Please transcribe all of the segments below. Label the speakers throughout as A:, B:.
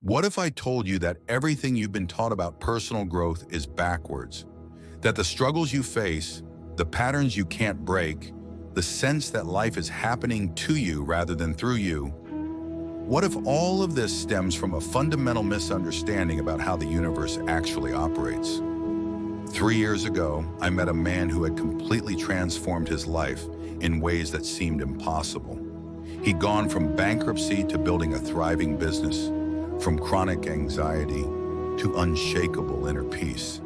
A: What if I told you that everything you've been taught about personal growth is backwards? That the struggles you face, the patterns you can't break, the sense that life is happening to you rather than through you? What if all of this stems from a fundamental misunderstanding about how the universe actually operates? 3 years ago, I met a man who had completely transformed his life in ways that seemed impossible. He'd gone from bankruptcy to building a thriving business, from chronic anxiety to unshakable inner peace,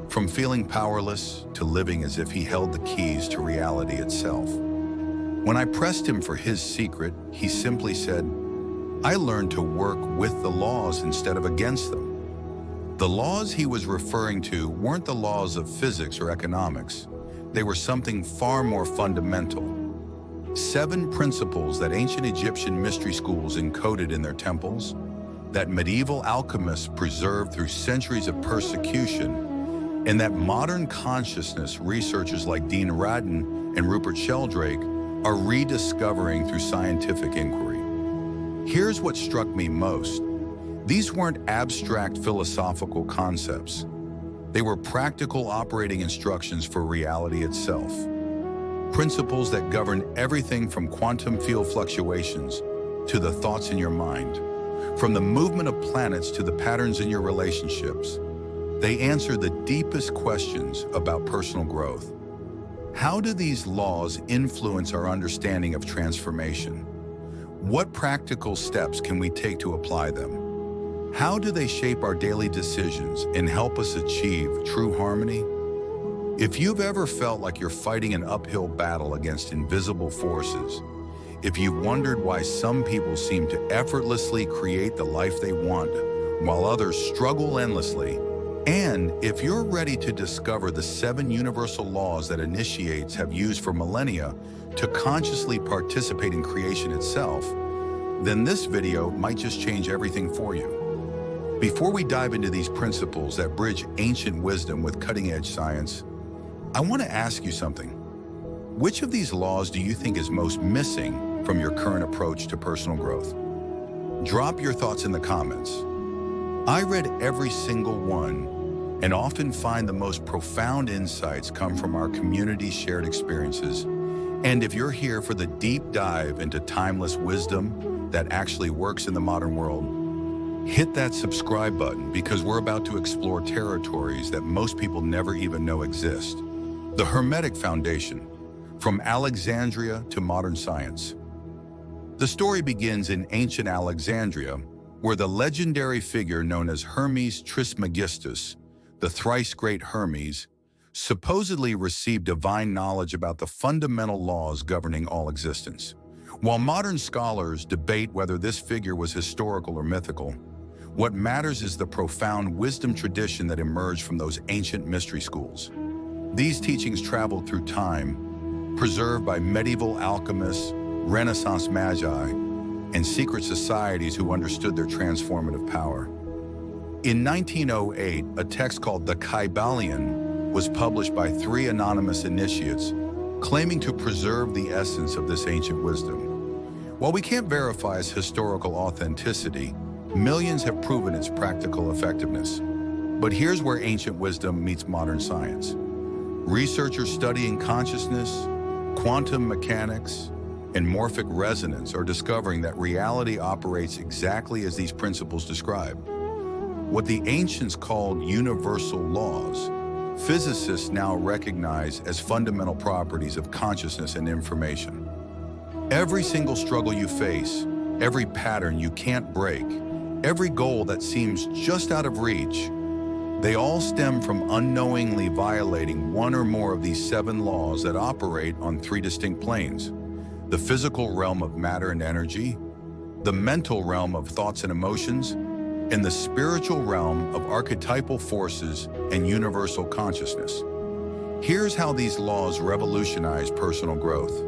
A: from feeling powerless to living as if he held the keys to reality itself. When I pressed him for his secret, he simply said, "I learned to work with the laws instead of against them." The laws he was referring to weren't the laws of physics or economics. They were something far more fundamental. 7 principles that ancient Egyptian mystery schools encoded in their temples, that medieval alchemists preserved through centuries of persecution, and that modern consciousness researchers like Dean Radin and Rupert Sheldrake are rediscovering through scientific inquiry. Here's what struck me most. These weren't abstract philosophical concepts. They were practical operating instructions for reality itself. Principles that govern everything from quantum field fluctuations to the thoughts in your mind, from the movement of planets to the patterns in your relationships. They answer the deepest questions about personal growth. How do these laws influence our understanding of transformation? What practical steps can we take to apply them? How do they shape our daily decisions and help us achieve true harmony? If you've ever felt like you're fighting an uphill battle against invisible forces, if you've wondered why some people seem to effortlessly create the life they want while others struggle endlessly, and if you're ready to discover the 7 universal laws that initiates have used for millennia to consciously participate in creation itself, then this video might just change everything for you. Before we dive into these principles that bridge ancient wisdom with cutting-edge science, I want to ask you something. Which of these laws do you think is most missing from your current approach to personal growth? Drop your thoughts in the comments. I read every single one and often find the most profound insights come from our community's shared experiences. And if you're here for the deep dive into timeless wisdom that actually works in the modern world, hit that subscribe button because we're about to explore territories that most people never even know exist. The Hermetic Foundation, from Alexandria to modern science. The story begins in ancient Alexandria, where the legendary figure known as Hermes Trismegistus, the thrice great Hermes, supposedly received divine knowledge about the fundamental laws governing all existence. While modern scholars debate whether this figure was historical or mythical, what matters is the profound wisdom tradition that emerged from those ancient mystery schools. These teachings traveled through time, preserved by medieval alchemists, Renaissance magi, and secret societies who understood their transformative power. In 1908, a text called the Kybalion was published by 3 anonymous initiates, claiming to preserve the essence of this ancient wisdom. While we can't verify its historical authenticity, millions have proven its practical effectiveness. But here's where ancient wisdom meets modern science. Researchers studying consciousness, quantum mechanics, and morphic resonance are discovering that reality operates exactly as these principles describe. What the ancients called universal laws, physicists now recognize as fundamental properties of consciousness and information. Every single struggle you face, every pattern you can't break, every goal that seems just out of reach, they all stem from unknowingly violating one or more of these 7 laws that operate on 3 distinct planes: the physical realm of matter and energy, the mental realm of thoughts and emotions, and the spiritual realm of archetypal forces and universal consciousness. Here's how these laws revolutionize personal growth.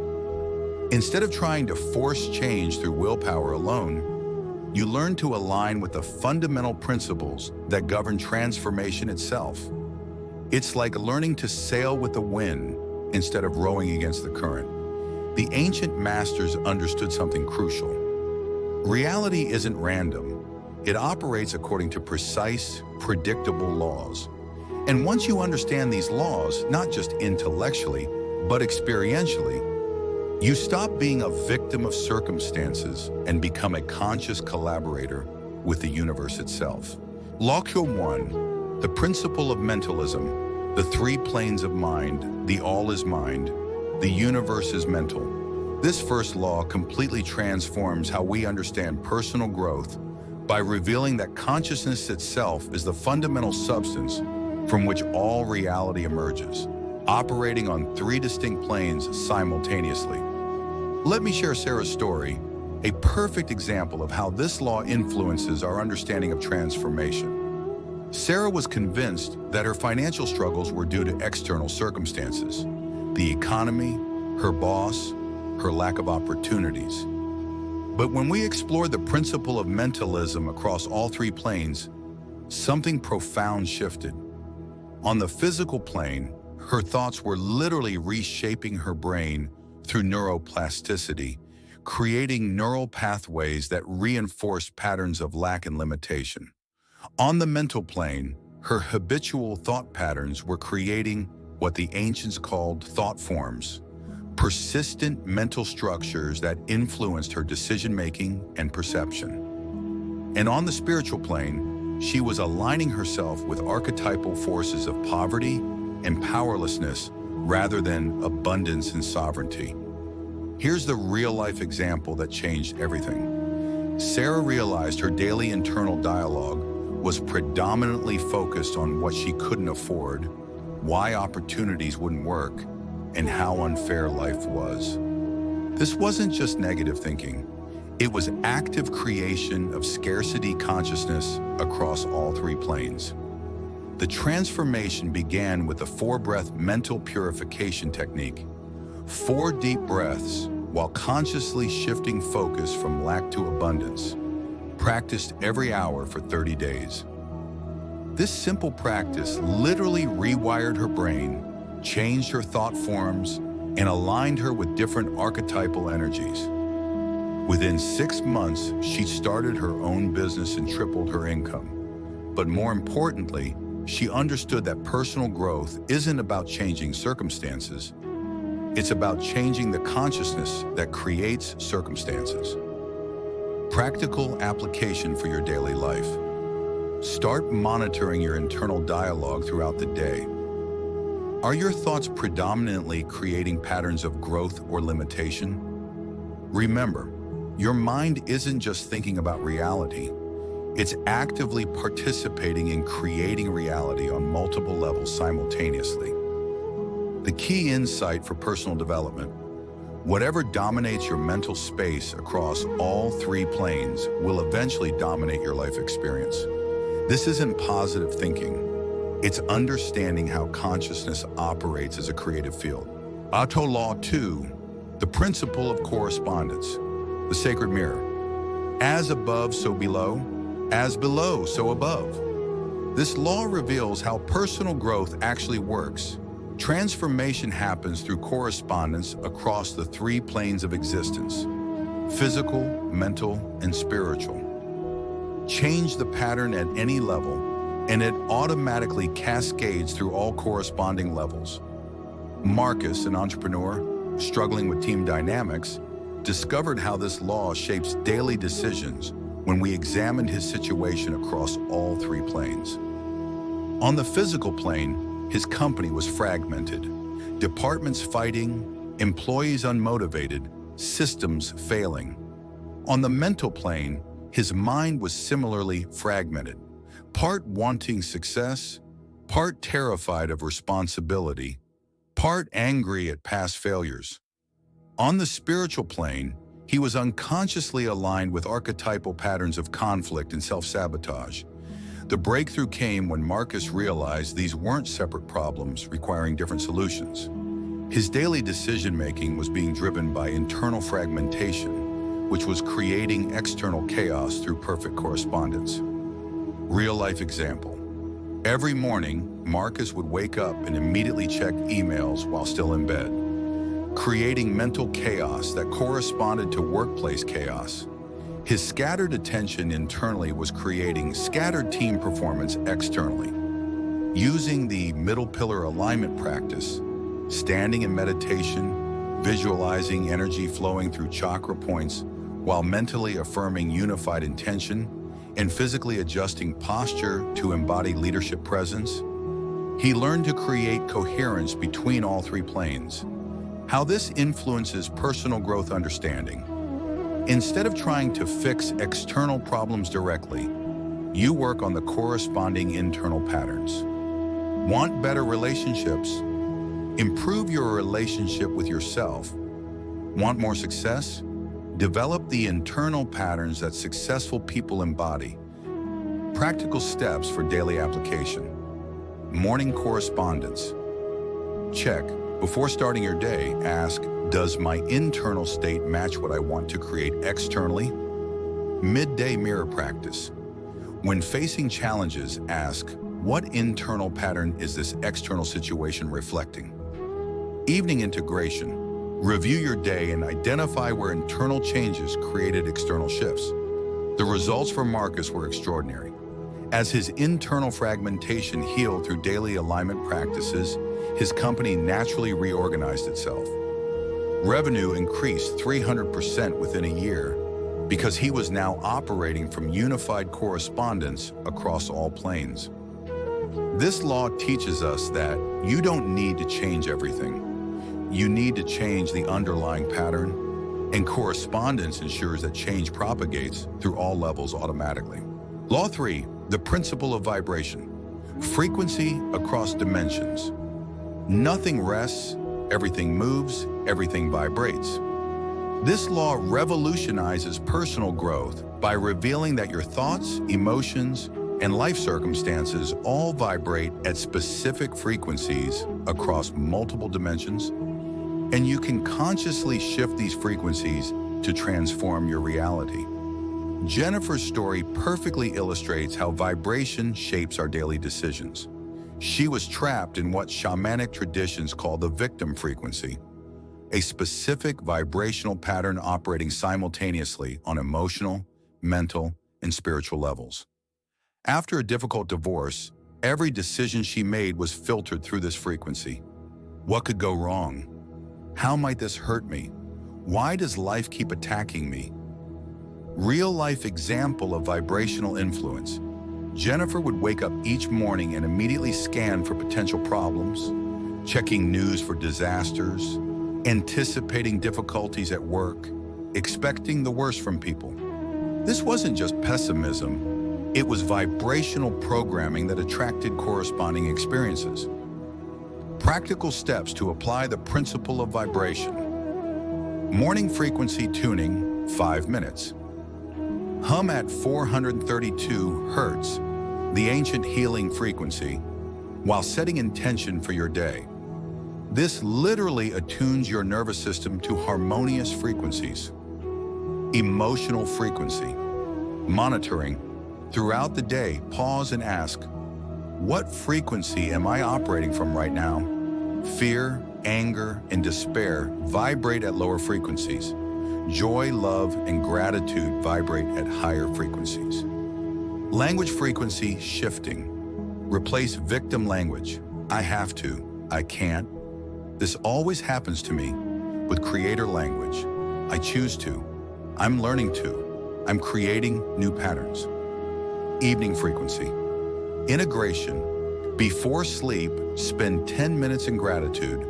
A: Instead of trying to force change through willpower alone, you learn to align with the fundamental principles that govern transformation itself. It's like learning to sail with the wind instead of rowing against the current. The ancient masters understood something crucial. Reality isn't random. It operates according to precise, predictable laws. And once you understand these laws, not just intellectually, but experientially, you stop being a victim of circumstances and become a conscious collaborator with the universe itself. Law 1, the principle of mentalism, the three planes of mind, the all is mind, the universe is mental. This first law completely transforms how we understand personal growth by revealing that consciousness itself is the fundamental substance from which all reality emerges, operating on three distinct planes simultaneously. Let me share Sarah's story, a perfect example of how this law influences our understanding of transformation. Sarah was convinced that her financial struggles were due to external circumstances, the economy, her boss, her lack of opportunities. But when we explored the principle of mentalism across all three planes, something profound shifted. On the physical plane, her thoughts were literally reshaping her brain through neuroplasticity, creating neural pathways that reinforced patterns of lack and limitation. On the mental plane, her habitual thought patterns were creating what the ancients called thought forms, persistent mental structures that influenced her decision-making and perception. And on the spiritual plane, she was aligning herself with archetypal forces of poverty and powerlessness rather than abundance and sovereignty. Here's the real-life example that changed everything. Sarah realized her daily internal dialogue was predominantly focused on what she couldn't afford, why opportunities wouldn't work, and how unfair life was. This wasn't just negative thinking. It was active creation of scarcity consciousness across all three planes. The transformation began with the 4-breath mental purification technique. 4 deep breaths while consciously shifting focus from lack to abundance, practiced every hour for 30 days. This simple practice literally rewired her brain, changed her thought forms, and aligned her with different archetypal energies. Within 6 months, she started her own business and tripled her income. But more importantly, she understood that personal growth isn't about changing circumstances. It's about changing the consciousness that creates circumstances. Practical application for your daily life. Start monitoring your internal dialogue throughout the day. Are your thoughts predominantly creating patterns of growth or limitation? Remember, your mind isn't just thinking about reality. It's actively participating in creating reality on multiple levels simultaneously. The key insight for personal development: whatever dominates your mental space across all three planes will eventually dominate your life experience. This isn't positive thinking. It's understanding how consciousness operates as a creative field. Auto Law 2, the principle of correspondence, the sacred mirror. As above, so below. As below, so above. This law reveals how personal growth actually works. Transformation happens through correspondence across the three planes of existence: physical, mental, and spiritual. Change the pattern at any level, and it automatically cascades through all corresponding levels. Marcus, an entrepreneur struggling with team dynamics, discovered how this law shapes daily decisions when we examined his situation across all three planes. On the physical plane, his company was fragmented, departments fighting, employees unmotivated, systems failing. On the mental plane, his mind was similarly fragmented, part wanting success, part terrified of responsibility, part angry at past failures. On the spiritual plane, he was unconsciously aligned with archetypal patterns of conflict and self-sabotage. The breakthrough came when Marcus realized these weren't separate problems requiring different solutions. His daily decision-making was being driven by internal fragmentation, which was creating external chaos through perfect correspondence. Real-life example. Every morning, Marcus would wake up and immediately check emails while still in bed, creating mental chaos that corresponded to workplace chaos. His scattered attention internally was creating scattered team performance externally. Using the middle pillar alignment practice, standing in meditation, visualizing energy flowing through chakra points while mentally affirming unified intention and physically adjusting posture to embody leadership presence, he learned to create coherence between all three planes. How this influences personal growth understanding. Instead of trying to fix external problems directly, you work on the corresponding internal patterns. Want better relationships? Improve your relationship with yourself. Want more success? Develop the internal patterns that successful people embody. Practical steps for daily application. Morning correspondence. Check. Before starting your day, ask, does my internal state match what I want to create externally? Midday mirror practice. When facing challenges, ask, what internal pattern is this external situation reflecting? Evening integration. Review your day and identify where internal changes created external shifts. The results for Marcus were extraordinary. As his internal fragmentation healed through daily alignment practices, his company naturally reorganized itself. Revenue increased 300% within a year because he was now operating from unified correspondence across all planes. This law teaches us that you don't need to change everything. You need to change the underlying pattern, and correspondence ensures that change propagates through all levels automatically. Law 3, the principle of vibration. Frequency across dimensions. Nothing rests, everything moves, everything vibrates. This law revolutionizes personal growth by revealing that your thoughts, emotions, and life circumstances all vibrate at specific frequencies across multiple dimensions, and you can consciously shift these frequencies to transform your reality. Jennifer's story perfectly illustrates how vibration shapes our daily decisions. She was trapped in what shamanic traditions call the victim frequency, a specific vibrational pattern operating simultaneously on emotional, mental, and spiritual levels. After a difficult divorce, every decision she made was filtered through this frequency. What could go wrong? How might this hurt me? Why does life keep attacking me? Real-life example of vibrational influence. Jennifer would wake up each morning and immediately scan for potential problems, checking news for disasters, anticipating difficulties at work, expecting the worst from people. This wasn't just pessimism, it was vibrational programming that attracted corresponding experiences. Practical steps to apply the principle of vibration. Morning frequency tuning, 5 minutes. Hum at 432 Hertz, the ancient healing frequency, while setting intention for your day. This literally attunes your nervous system to harmonious frequencies. Emotional frequency. Monitoring. Throughout the day, pause and ask, what frequency am I operating from right now? Fear, anger, and despair vibrate at lower frequencies. Joy, love, and gratitude vibrate at higher frequencies. Language frequency shifting. Replace victim language. I have to. I can't. This always happens to me. With creator language. I choose to. I'm learning to. I'm creating new patterns. Evening frequency. Integration. Before sleep, spend 10 minutes in gratitude,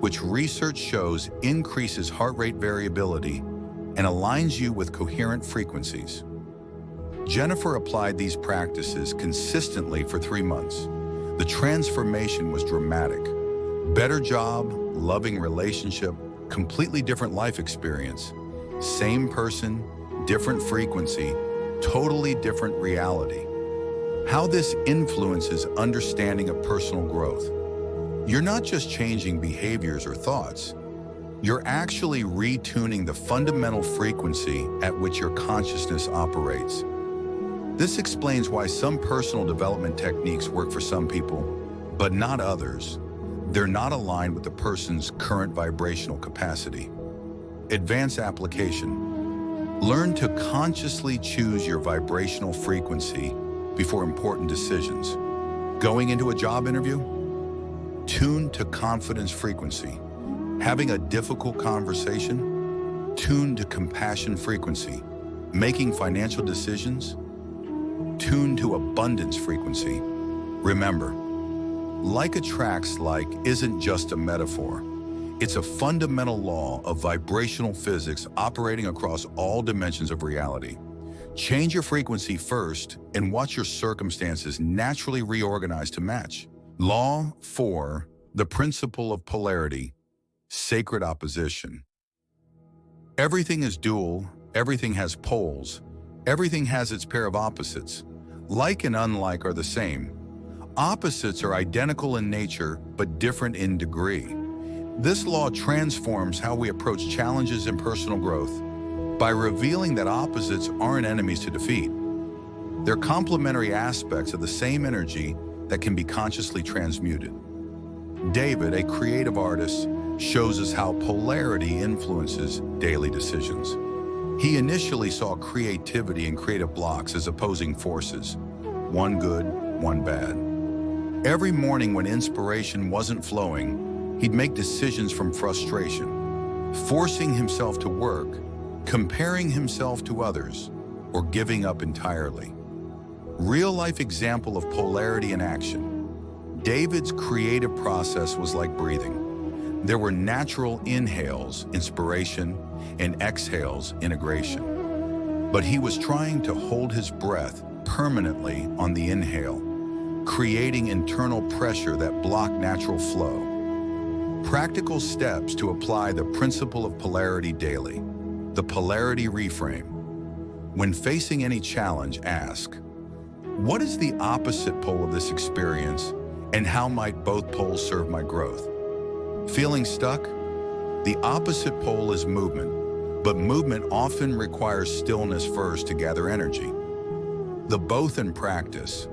A: which research shows increases heart rate variability and aligns you with coherent frequencies. Jennifer applied these practices consistently for 3 months. The transformation was dramatic. Better job, loving relationship, completely different life experience. Same person, different frequency, totally different reality. How this influences understanding of personal growth. You're not just changing behaviors or thoughts. You're actually retuning the fundamental frequency at which your consciousness operates. This explains why some personal development techniques work for some people, but not others. They're not aligned with the person's current vibrational capacity. Advanced application. Learn to consciously choose your vibrational frequency before important decisions. Going into a job interview? Tune to confidence frequency. Having a difficult conversation? Tune to compassion frequency. Making financial decisions? Tune to abundance frequency. Remember, like attracts like isn't just a metaphor. It's a fundamental law of vibrational physics operating across all dimensions of reality. Change your frequency first and watch your circumstances naturally reorganize to match. Law 4, the principle of polarity, sacred opposition. Everything is dual, everything has poles, everything has its pair of opposites. Like and unlike are the same. Opposites are identical in nature, but different in degree. This law transforms how we approach challenges in personal growth by revealing that opposites aren't enemies to defeat. They're complementary aspects of the same energy that can be consciously transmuted. David, a creative artist, shows us how polarity influences daily decisions. He initially saw creativity and creative blocks as opposing forces, one good, one bad. Every morning when inspiration wasn't flowing, he'd make decisions from frustration, forcing himself to work, comparing himself to others, or giving up entirely. Real-life example of polarity in action. David's creative process was like breathing. There were natural inhales, inspiration, and exhales, integration. But he was trying to hold his breath permanently on the inhale, creating internal pressure that blocked natural flow. Practical steps to apply the principle of polarity daily. The polarity reframe. When facing any challenge, ask, what is the opposite pole of this experience, and how might both poles serve my growth? Feeling stuck? The opposite pole is movement, but movement often requires stillness first to gather energy. The both in practice.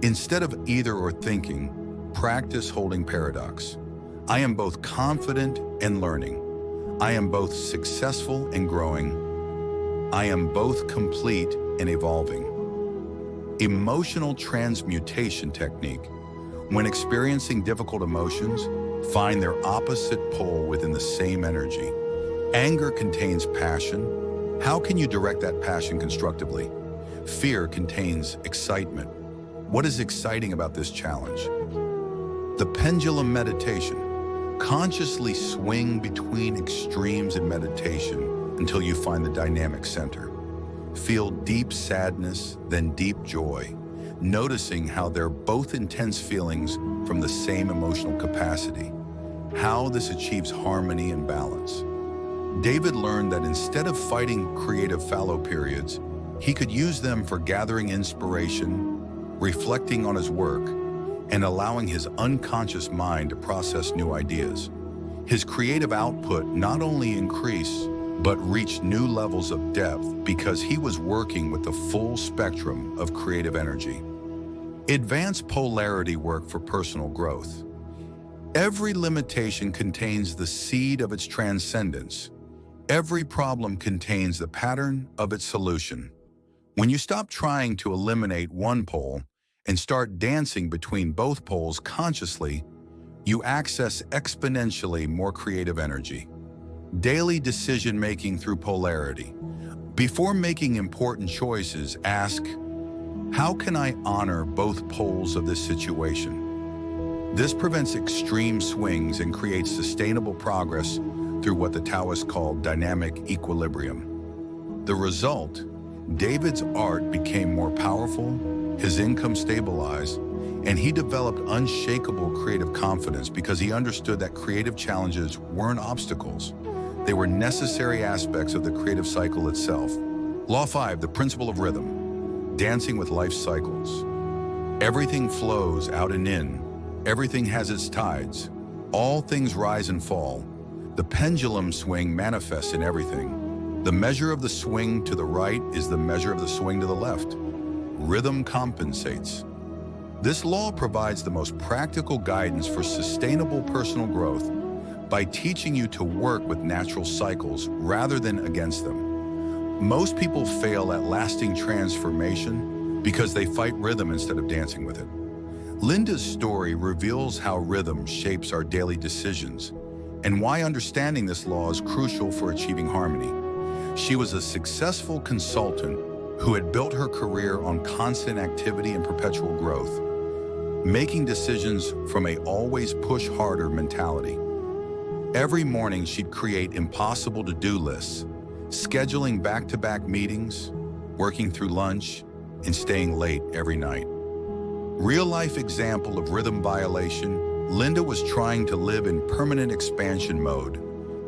A: Instead of either or thinking, practice holding paradox. I am both confident and learning. I am both successful and growing. I am both complete and evolving. Emotional transmutation technique. When experiencing difficult emotions, find their opposite pole within the same energy. Anger contains passion. How can you direct that passion constructively? Fear contains excitement. What is exciting about this challenge? The pendulum meditation. Consciously swing between extremes in meditation until you find the dynamic center. Feel deep sadness, then deep joy, noticing how they're both intense feelings from the same emotional capacity. How this achieves harmony and balance. David learned that instead of fighting creative fallow periods, he could use them for gathering inspiration, reflecting on his work, and allowing his unconscious mind to process new ideas. His creative output not only increased, but reached new levels of depth because he was working with the full spectrum of creative energy. Advanced polarity work for personal growth. Every limitation contains the seed of its transcendence. Every problem contains the pattern of its solution. When you stop trying to eliminate one pole and start dancing between both poles consciously, you access exponentially more creative energy. Daily decision-making through polarity. Before making important choices, ask, how can I honor both poles of this situation? This prevents extreme swings and creates sustainable progress through what the Taoists call dynamic equilibrium. The result, David's art became more powerful, his income stabilized, and he developed unshakable creative confidence because he understood that creative challenges weren't obstacles. They were necessary aspects of the creative cycle itself. Law 5, the principle of rhythm. Dancing with life cycles. Everything flows out and in. Everything has its tides. All things rise and fall. The pendulum swing manifests in everything. The measure of the swing to the right is the measure of the swing to the left. Rhythm compensates. This law provides the most practical guidance for sustainable personal growth by teaching you to work with natural cycles rather than against them. Most people fail at lasting transformation because they fight rhythm instead of dancing with it. Linda's story reveals how rhythm shapes our daily decisions and why understanding this law is crucial for achieving harmony. She was a successful consultant who had built her career on constant activity and perpetual growth, making decisions from a always push harder mentality. Every morning she'd create impossible to-do lists, scheduling back-to-back meetings, working through lunch, and staying late every night. Real-life example of rhythm violation, Linda was trying to live in permanent expansion mode,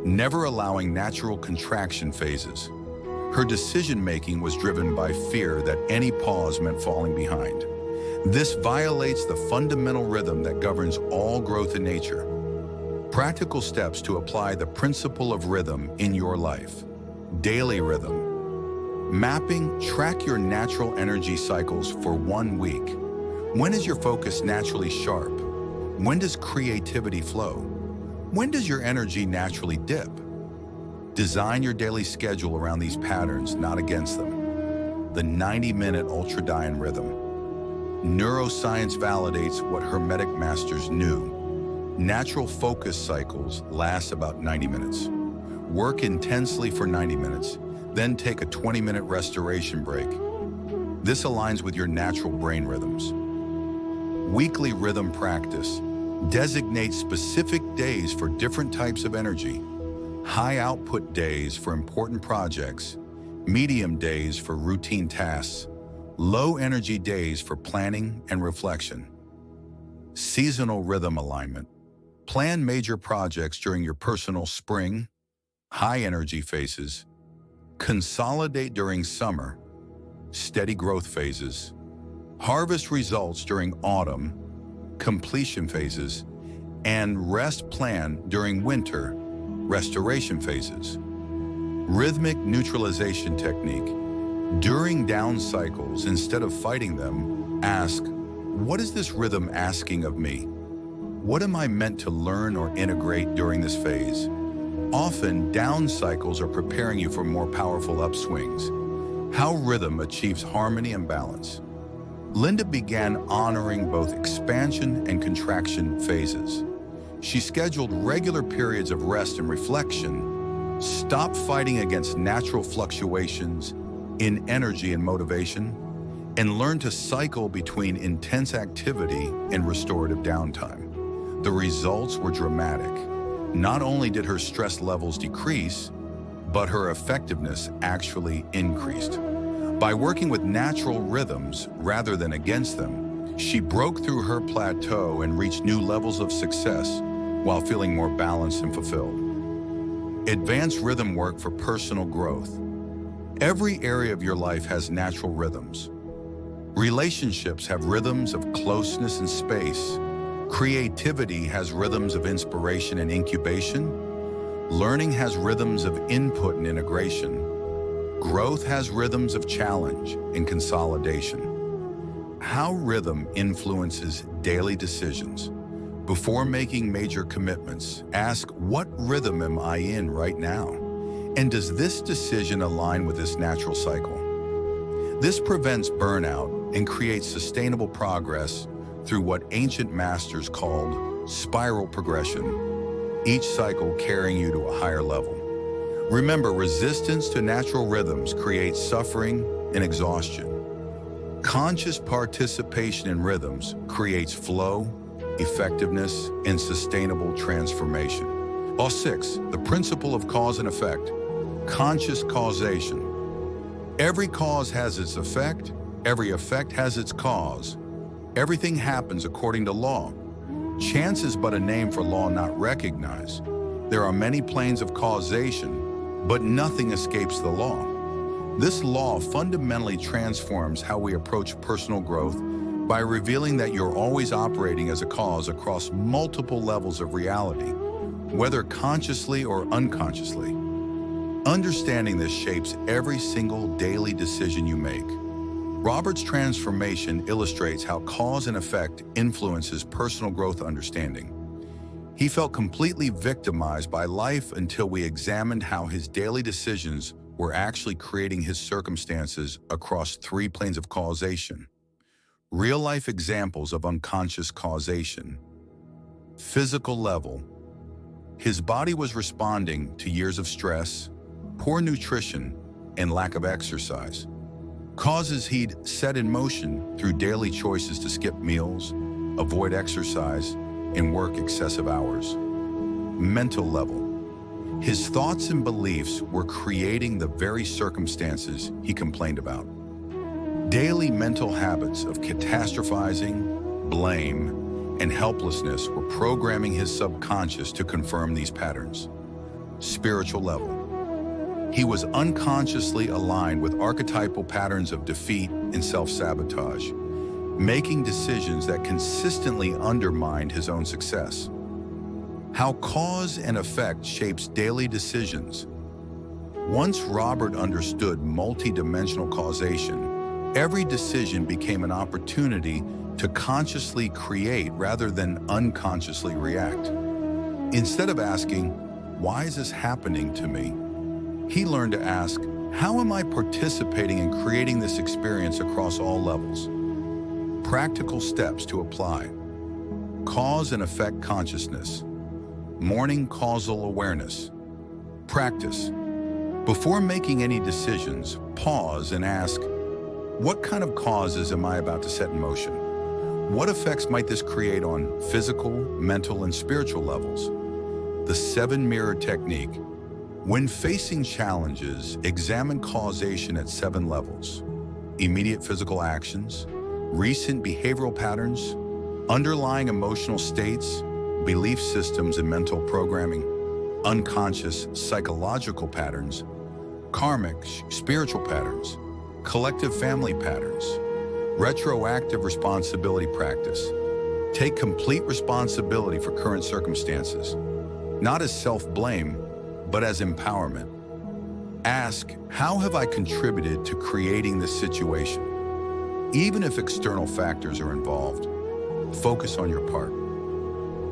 A: never allowing natural contraction phases. Her decision-making was driven by fear that any pause meant falling behind. This violates the fundamental rhythm that governs all growth in nature. Practical steps to apply the principle of rhythm in your life. Daily rhythm. Mapping, track your natural energy cycles for 1 week. When is your focus naturally sharp? When does creativity flow? When does your energy naturally dip? Design your daily schedule around these patterns, not against them. The 90-minute ultradian rhythm. Neuroscience validates what Hermetic masters knew. Natural focus cycles last about 90 minutes. Work intensely for 90 minutes, then take a 20-minute restoration break. This aligns with your natural brain rhythms. Weekly rhythm practice. Designate specific days for different types of energy. High output days for important projects, medium days for routine tasks, low energy days for planning and reflection. Seasonal rhythm alignment. Plan major projects during your personal spring, high energy phases. Consolidate during summer, steady growth phases. Harvest results during autumn, completion phases, and rest plan during winter, restoration phases. Rhythmic neutralization technique. During down cycles, instead of fighting them, ask, what is this rhythm asking of me? What am I meant to learn or integrate during this phase? Often, down cycles are preparing you for more powerful upswings. How rhythm achieves harmony and balance. Linda began honoring both expansion and contraction phases. She scheduled regular periods of rest and reflection, stopped fighting against natural fluctuations in energy and motivation, and learned to cycle between intense activity and restorative downtime. The results were dramatic. Not only did her stress levels decrease, but her effectiveness actually increased. By working with natural rhythms rather than against them, she broke through her plateau and reached new levels of success while feeling more balanced and fulfilled. Advanced rhythm work for personal growth. Every area of your life has natural rhythms. Relationships have rhythms of closeness and space. Creativity has rhythms of inspiration and incubation. Learning has rhythms of input and integration. Growth has rhythms of challenge and consolidation. How rhythm influences daily decisions. Before making major commitments, ask, what rhythm am I in right now? And does this decision align with this natural cycle? This prevents burnout and creates sustainable progress through what ancient masters called spiral progression, each cycle carrying you to a higher level. Remember, resistance to natural rhythms creates suffering and exhaustion. Conscious participation in rhythms creates flow, effectiveness, and sustainable transformation. Law 6, the principle of cause and effect. Conscious causation. Every cause has its effect, every effect has its cause. Everything happens according to law. Chance is but a name for law not recognized. There are many planes of causation, but nothing escapes the law. This law fundamentally transforms how we approach personal growth by revealing that you're always operating as a cause across multiple levels of reality, whether consciously or unconsciously. Understanding this shapes every single daily decision you make. Robert's transformation illustrates how cause and effect influences personal growth understanding. He felt completely victimized by life until we examined how his daily decisions were actually creating his circumstances across three planes of causation. Real-life examples of unconscious causation. Physical level. His body was responding to years of stress, poor nutrition, and lack of exercise. Causes he'd set in motion through daily choices to skip meals, avoid exercise, and work excessive hours. Mental level. His thoughts and beliefs were creating the very circumstances he complained about. Daily mental habits of catastrophizing, blame, and helplessness were programming his subconscious to confirm these patterns. Spiritual level. He was unconsciously aligned with archetypal patterns of defeat and self-sabotage, making decisions that consistently undermined his own success. How cause and effect shapes daily decisions. Once Robert understood multidimensional causation, every decision became an opportunity to consciously create rather than unconsciously react. Instead of asking, "Why is this happening to me?" he learned to ask, "How am I participating in creating this experience across all levels?" Practical steps to apply. Cause and effect consciousness. Morning causal awareness. Practice. Before making any decisions, pause and ask, what kind of causes am I about to set in motion? What effects might this create on physical, mental, and spiritual levels? The 7-mirror technique. When facing challenges, examine causation at 7 levels. Immediate physical actions, recent behavioral patterns, underlying emotional states, belief systems and mental programming, unconscious psychological patterns, karmic spiritual patterns, collective family patterns, retroactive responsibility practice. Take complete responsibility for current circumstances, not as self-blame, but as empowerment. Ask, how have I contributed to creating this situation? Even if external factors are involved, focus on your part.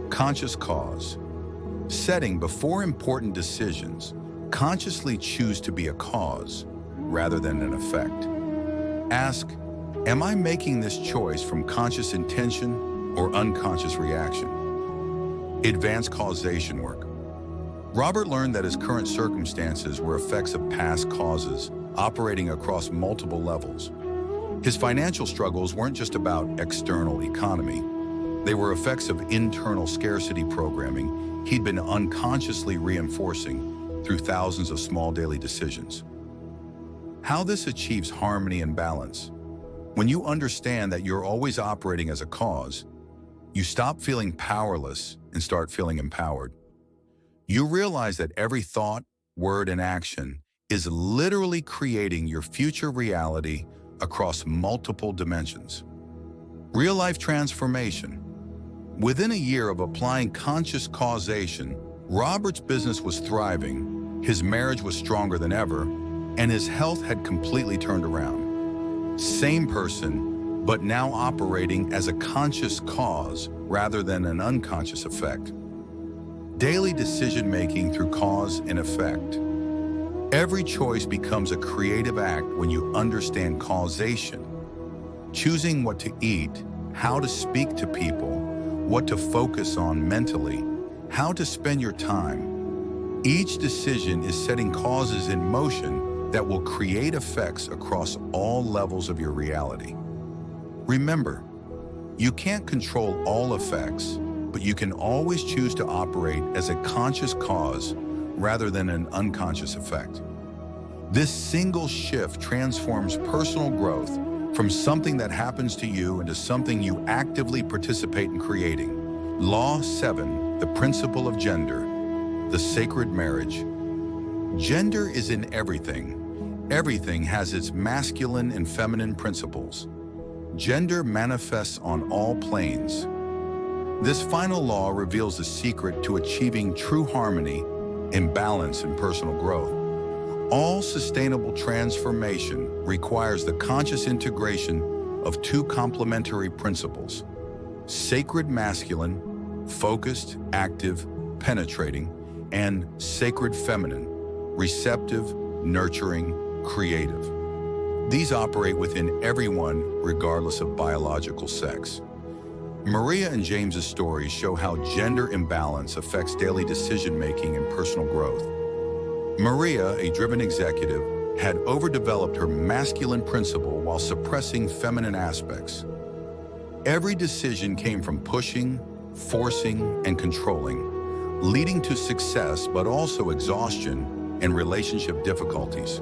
A: Conscious cause. Setting before important decisions, consciously choose to be a cause rather than an effect. Ask, am I making this choice from conscious intention or unconscious reaction? Advanced causation work. Robert learned that his current circumstances were effects of past causes, operating across multiple levels. His financial struggles weren't just about external economy. They were effects of internal scarcity programming he'd been unconsciously reinforcing through thousands of small daily decisions. How this achieves harmony and balance. When you understand that you're always operating as a cause, you stop feeling powerless and start feeling empowered. You realize that every thought, word, and action is literally creating your future reality across multiple dimensions. Real-life transformation. Within a year of applying conscious causation, Robert's business was thriving, his marriage was stronger than ever, and his health had completely turned around. Same person, but now operating as a conscious cause rather than an unconscious effect. Daily decision-making through cause and effect. Every choice becomes a creative act when you understand causation. Choosing what to eat, how to speak to people, what to focus on mentally, how to spend your time. Each decision is setting causes in motion that will create effects across all levels of your reality. Remember, you can't control all effects, but you can always choose to operate as a conscious cause rather than an unconscious effect. This single shift transforms personal growth from something that happens to you into something you actively participate in creating. Law 7, the principle of gender, the sacred marriage. Gender is in everything. Everything has its masculine and feminine principles. Gender manifests on all planes. This final law reveals the secret to achieving true harmony and balance in personal growth. All sustainable transformation requires the conscious integration of 2 complementary principles: sacred masculine, focused, active, penetrating, and sacred feminine, receptive, nurturing, creative. These operate within everyone, regardless of biological sex. Maria and James's stories show how gender imbalance affects daily decision-making and personal growth. Maria, a driven executive, had overdeveloped her masculine principle while suppressing feminine aspects. Every decision came from pushing, forcing, and controlling, leading to success but also exhaustion and relationship difficulties.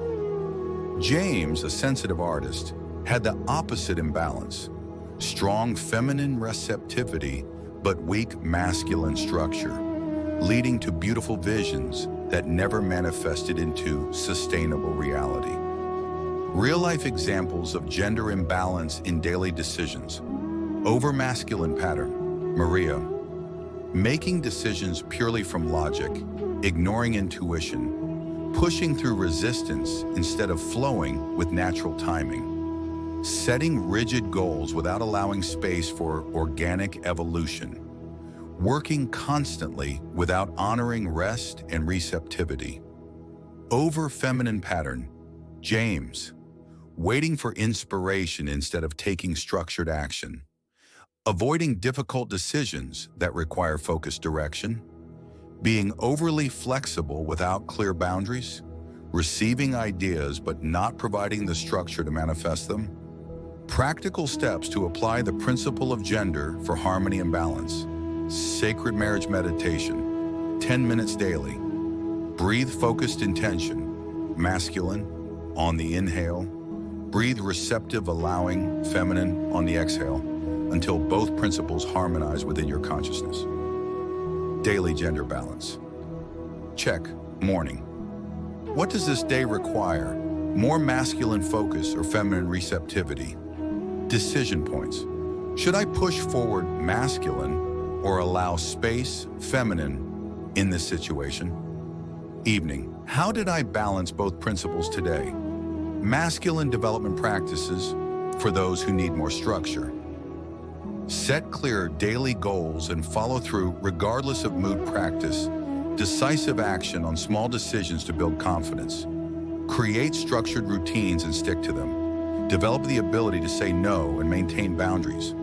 A: James, a sensitive artist, had the opposite imbalance: strong feminine receptivity but weak masculine structure, leading to beautiful visions that never manifested into sustainable reality. Real-life examples of gender imbalance in daily decisions. Over-masculine pattern: Maria, making decisions purely from logic, ignoring intuition, pushing through resistance instead of flowing with natural timing, setting rigid goals without allowing space for organic evolution, working constantly without honoring rest and receptivity. Over-feminine pattern: James, waiting for inspiration instead of taking structured action, avoiding difficult decisions that require focused direction, being overly flexible without clear boundaries, receiving ideas but not providing the structure to manifest them. Practical steps to apply the principle of gender for harmony and balance. Sacred marriage meditation, 10 minutes daily. Breathe focused intention, masculine, on the inhale. Breathe receptive, allowing, feminine, on the exhale, until both principles harmonize within your consciousness. Daily gender balance. Check. Morning. What does this day require? More masculine focus or feminine receptivity? Decision points. Should I push forward masculine or allow space, feminine, in this situation? Evening. How did I balance both principles today? Masculine development practices for those who need more structure. Set clear daily goals and follow through regardless of mood. Practice decisive action on small decisions to build confidence. Create structured routines and stick to them. Develop the ability to say no and maintain boundaries.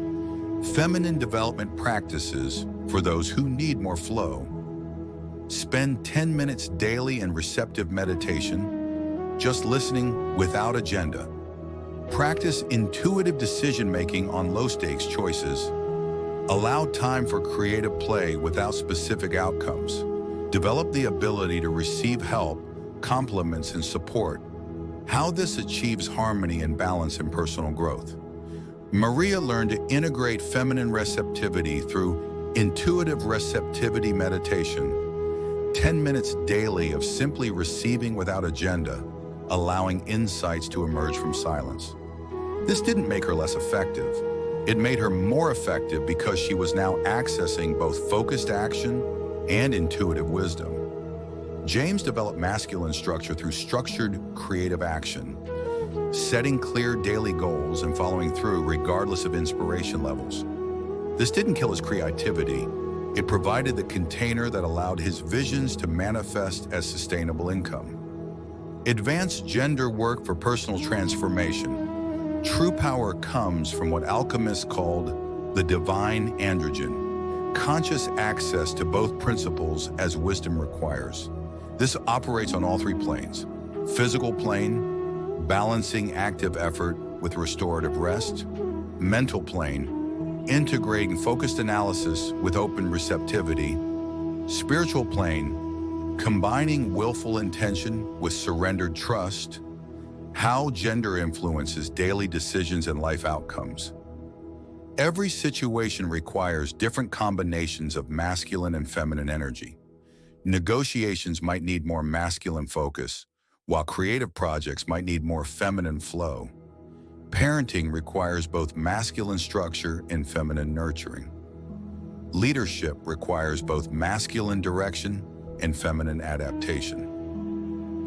A: Feminine development practices for those who need more flow. Spend 10 minutes daily in receptive meditation, just listening without agenda. Practice intuitive decision-making on low-stakes choices. Allow time for creative play without specific outcomes. Develop the ability to receive help, compliments, and support. How this achieves harmony and balance in personal growth. Maria learned to integrate feminine receptivity through intuitive receptivity meditation. 10 minutes daily of simply receiving without agenda, allowing insights to emerge from silence. This didn't make her less effective. It made her more effective because she was now accessing both focused action and intuitive wisdom. James developed masculine structure through structured, creative action, setting clear daily goals and following through regardless of inspiration levels. This didn't kill his creativity. It provided the container that allowed his visions to manifest as sustainable income. Advanced gender work for personal transformation. True power comes from what alchemists called the divine androgen, conscious access to both principles as wisdom requires. This operates on all three planes: physical plane, balancing active effort with restorative rest; mental plane, integrating focused analysis with open receptivity; spiritual plane, combining willful intention with surrendered trust. How gender influences daily decisions and life outcomes. Every situation requires different combinations of masculine and feminine energy. Negotiations might need more masculine focus, while creative projects might need more feminine flow. Parenting requires both masculine structure and feminine nurturing. Leadership requires both masculine direction and feminine adaptation.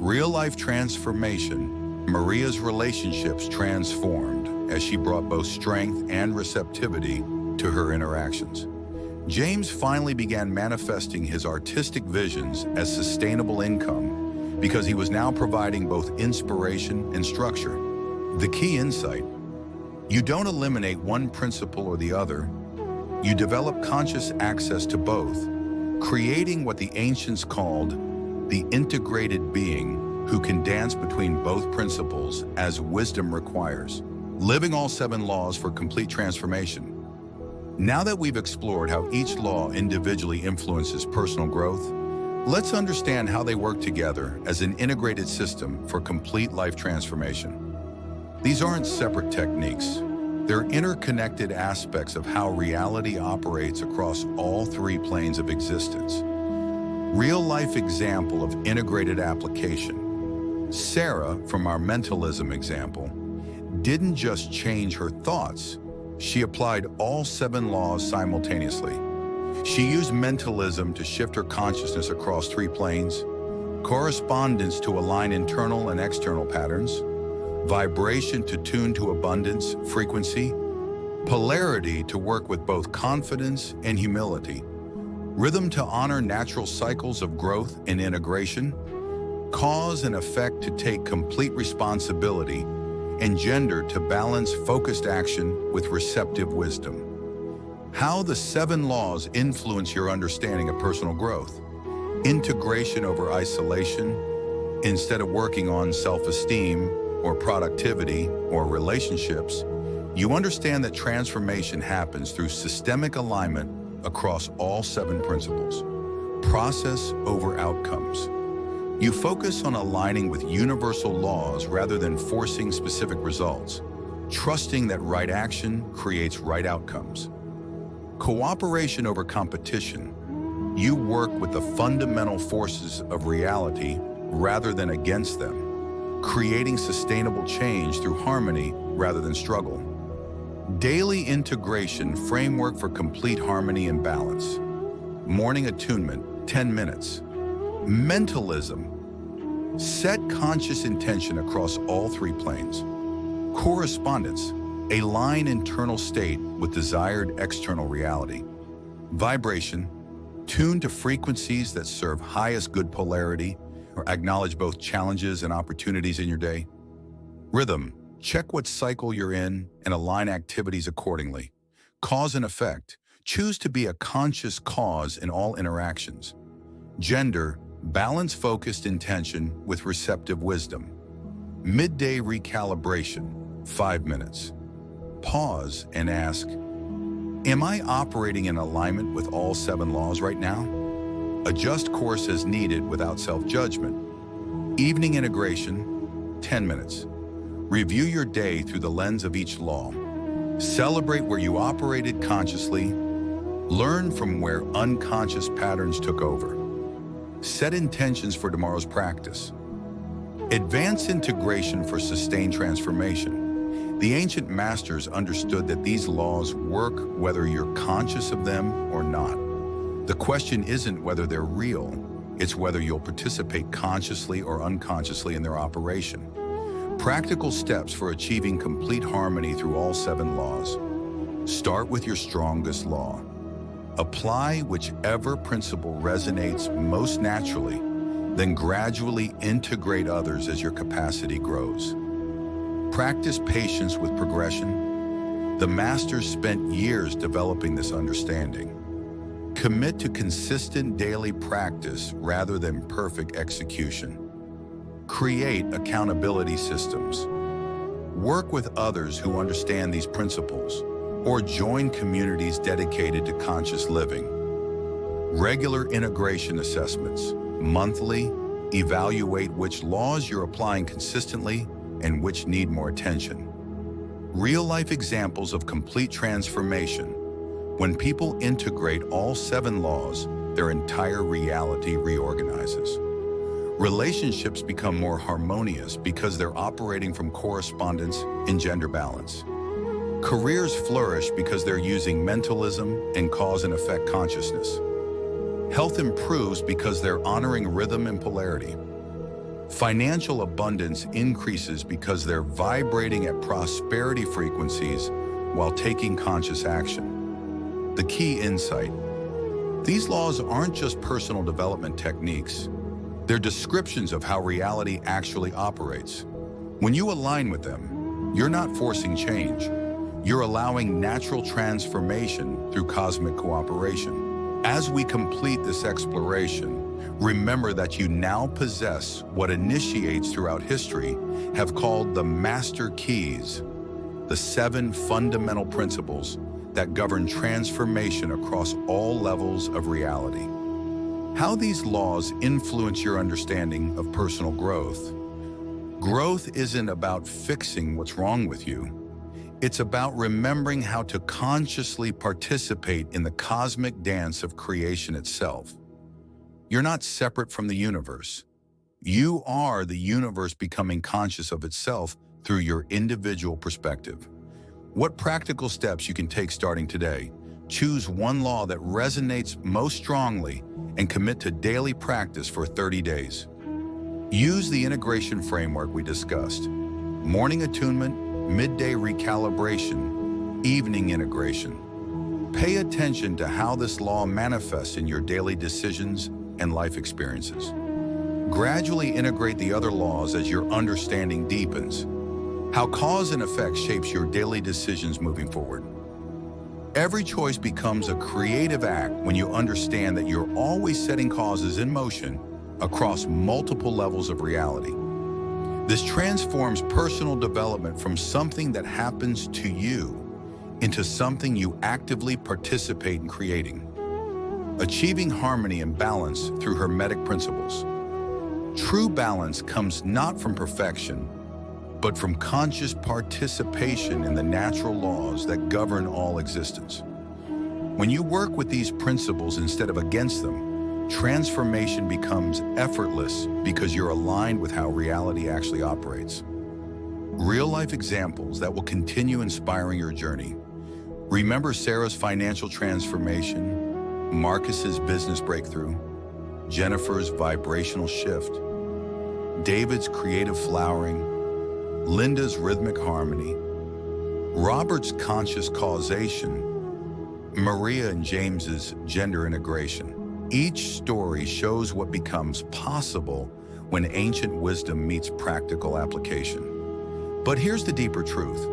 A: Real-life transformation. Maria's relationships transformed as she brought both strength and receptivity to her interactions. James finally began manifesting his artistic visions as sustainable income because he was now providing both inspiration and structure. The key insight: you don't eliminate one principle or the other. You develop conscious access to both, creating what the ancients called the integrated being who can dance between both principles as wisdom requires, living all 7 laws for complete transformation. Now that we've explored how each law individually influences personal growth, let's understand how they work together as an integrated system for complete life transformation. These aren't separate techniques. They're interconnected aspects of how reality operates across all 3 planes of existence. Real-life example of integrated application. Sarah, from our mentalism example, didn't just change her thoughts. She applied all 7 laws simultaneously. She used mentalism to shift her consciousness across 3 planes, correspondence to align internal and external patterns, vibration to tune to abundance, frequency, polarity to work with both confidence and humility, rhythm to honor natural cycles of growth and integration, cause and effect to take complete responsibility, and gender to balance focused action with receptive wisdom. How the 7 laws influence your understanding of personal growth. Integration over isolation. Instead of working on self-esteem or productivity or relationships, you understand that transformation happens through systemic alignment across all 7 principles. Process over outcomes. You focus on aligning with universal laws rather than forcing specific results, trusting that right action creates right outcomes. Cooperation over competition. You work with the fundamental forces of reality rather than against them, creating sustainable change through harmony rather than struggle. Daily integration framework for complete harmony and balance. Morning attunement, 10 minutes. Mentalism. Set conscious intention across all 3 planes. Correspondence. Align internal state with desired external reality. Vibration. Tune to frequencies that serve highest good polarity or acknowledge both challenges and opportunities in your day. Rhythm. Check what cycle you're in and align activities accordingly. Cause and effect. Choose to be a conscious cause in all interactions. Gender. Balance focused intention with receptive wisdom. Midday recalibration, 5 minutes. Pause and ask, am I operating in alignment with all 7 laws right now? Adjust course as needed without self-judgment. Evening integration, 10 minutes. Review your day through the lens of each law. Celebrate where you operated consciously. Learn from where unconscious patterns took over. Set intentions for tomorrow's practice. Advance integration for sustained transformation. The ancient masters understood that these laws work whether you're conscious of them or not. The question isn't whether they're real, it's whether you'll participate consciously or unconsciously in their operation. Practical steps for achieving complete harmony through all 7 laws. Start with your strongest law. Apply whichever principle resonates most naturally, then gradually integrate others as your capacity grows. Practice patience with progression. The masters spent years developing this understanding. Commit to consistent daily practice rather than perfect execution. Create accountability systems. Work with others who understand these principles, or join communities dedicated to conscious living. Regular integration assessments. Monthly, evaluate which laws you're applying consistently and which need more attention. Real-life examples of complete transformation. When people integrate all 7 laws, their entire reality reorganizes. Relationships become more harmonious because they're operating from correspondence and gender balance. Careers flourish because they're using mentalism and cause and effect consciousness. Health improves because they're honoring rhythm and polarity. Financial abundance increases because they're vibrating at prosperity frequencies while taking conscious action. The key insight: these laws aren't just personal development techniques. They're descriptions of how reality actually operates. When you align with them, you're not forcing change. You're allowing natural transformation through cosmic cooperation. As we complete this exploration, remember that you now possess what initiates throughout history have called the master keys, the 7 fundamental principles that govern transformation across all levels of reality. How these laws influence your understanding of personal growth. Growth isn't about fixing what's wrong with you. It's about remembering how to consciously participate in the cosmic dance of creation itself. You're not separate from the universe. You are the universe becoming conscious of itself through your individual perspective. What practical steps you can take starting today? Choose one law that resonates most strongly and commit to daily practice for 30 days. Use the integration framework we discussed: morning attunement, midday recalibration, evening integration. Pay attention to how this law manifests in your daily decisions and life experiences. Gradually integrate the other laws as your understanding deepens. How cause and effect shapes your daily decisions moving forward. Every choice becomes a creative act when you understand that you're always setting causes in motion across multiple levels of reality. This transforms personal development from something that happens to you into something you actively participate in creating. Achieving harmony and balance through Hermetic principles. True balance comes not from perfection, but from conscious participation in the natural laws that govern all existence. When you work with these principles instead of against them, transformation becomes effortless because you're aligned with how reality actually operates. Real-life examples that will continue inspiring your journey. Remember Sarah's financial transformation, Marcus's business breakthrough, Jennifer's vibrational shift, David's creative flowering, Linda's rhythmic harmony, Robert's conscious causation, Maria and James's gender integration. Each story shows what becomes possible when ancient wisdom meets practical application. But here's the deeper truth.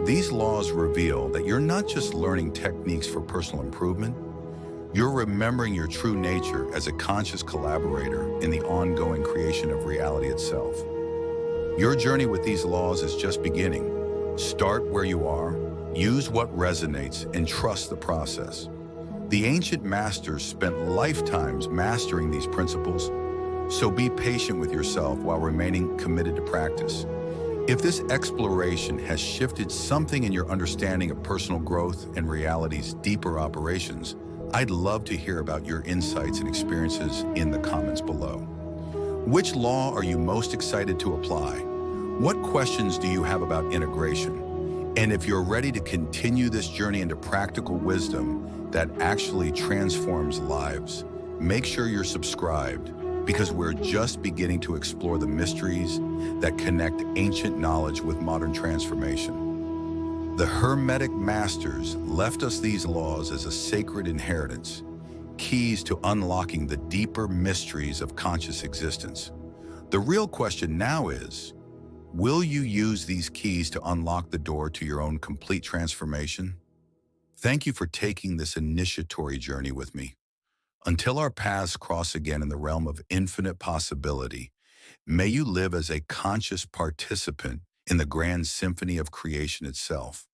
A: These laws reveal that you're not just learning techniques for personal improvement, you're remembering your true nature as a conscious collaborator in the ongoing creation of reality itself. Your journey with these laws is just beginning. Start where you are, use what resonates, and trust the process. The ancient masters spent lifetimes mastering these principles, so be patient with yourself while remaining committed to practice. If this exploration has shifted something in your understanding of personal growth and reality's deeper operations, I'd love to hear about your insights and experiences in the comments below. Which law are you most excited to apply? What questions do you have about integration? And if you're ready to continue this journey into practical wisdom that actually transforms lives, make sure you're subscribed, because we're just beginning to explore the mysteries that connect ancient knowledge with modern transformation. The Hermetic Masters left us these laws as a sacred inheritance, keys to unlocking the deeper mysteries of conscious existence. The real question now is, will you use these keys to unlock the door to your own complete transformation? Thank you for taking this initiatory journey with me. Until our paths cross again in the realm of infinite possibility, may you live as a conscious participant in the grand symphony of creation itself.